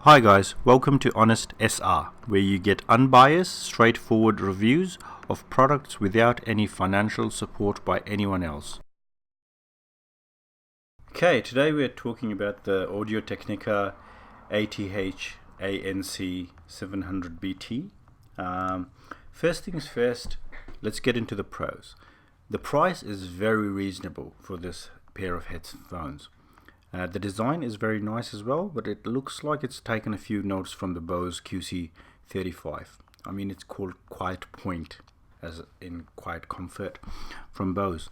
Hi guys, welcome to Honest SR, where you get unbiased, straightforward reviews of products without any financial support by anyone else. Okay, today we're talking about the Audio Technica ATH ANC700BT. First things first, let's get into the pros. The price is very reasonable for this pair of headphones. The design is very nice as well, but it looks like it's taken a few notes from the Bose QC35. I mean, it's called Quiet Point, as in Quiet Comfort from Bose.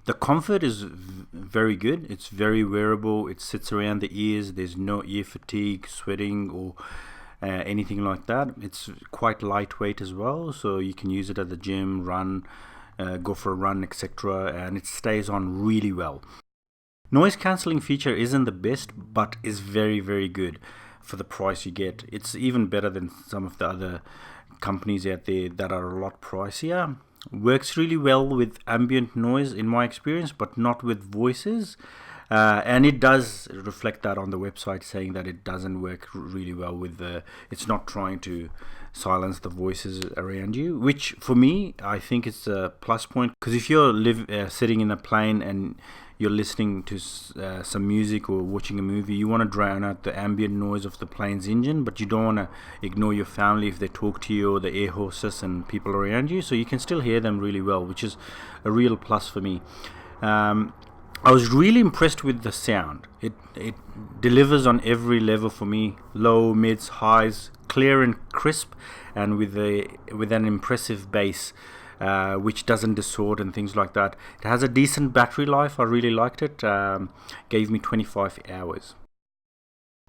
The comfort is very good. It's very wearable. It sits around the ears. There's no ear fatigue, sweating, or anything like that. It's quite lightweight as well, so you can use it at the gym, run, go for a run, etc. And it stays on really well. Noise cancelling feature isn't the best, but is very good for the price you get. It's even better than some of the other companies out there that are a lot pricier. Works really well with ambient noise in my experience, but not with voices. And it does reflect that on the website, saying that it doesn't work really well with it's not trying to silence the voices around you, which for me, I think it's a plus point, because if you're sitting in a plane and you're listening to some music or watching a movie, you want to drown out the ambient noise of the plane's engine, but you don't want to ignore your family if they talk to you, or the air hostess and people around you, so you can still hear them really well, which is a real plus for me. I was really impressed with the sound. It delivers on every level for me: low, mids, highs, clear and crisp, and with an impressive bass, which doesn't distort and things like that. It has a decent battery life. I really liked it. Gave me 25 hours.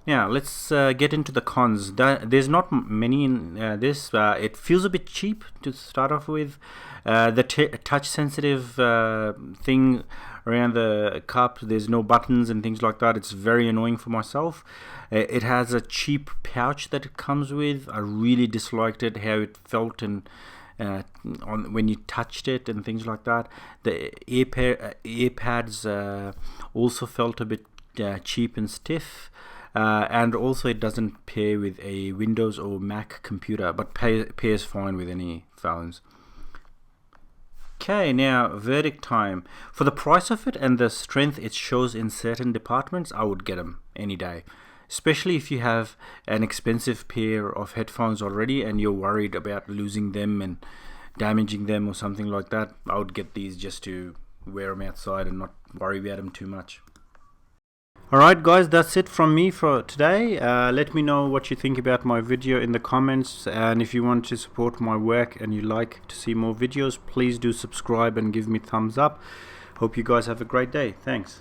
Now let's get into the cons. There's not many in this. It feels a bit cheap to start off with. The touch sensitive thing around the cup, there's no buttons and things like that. It's very annoying for myself. It has a cheap pouch that it comes with. I really disliked it, how it felt and when you touched it and things like that. The earpads also felt a bit cheap and stiff. And also it doesn't pair with a Windows or Mac computer, but pairs fine with any phones. Okay, now verdict time. For the price of it and the strength it shows in certain departments, I would get them any day. Especially if you have an expensive pair of headphones already and you're worried about losing them and damaging them or something like that. I would get these just to wear them outside and not worry about them too much. Alright guys, that's it from me for today. Let me know what you think about my video in the comments, and if you want to support my work and you like to see more videos, please do subscribe and give me thumbs up. Hope you guys have a great day. Thanks.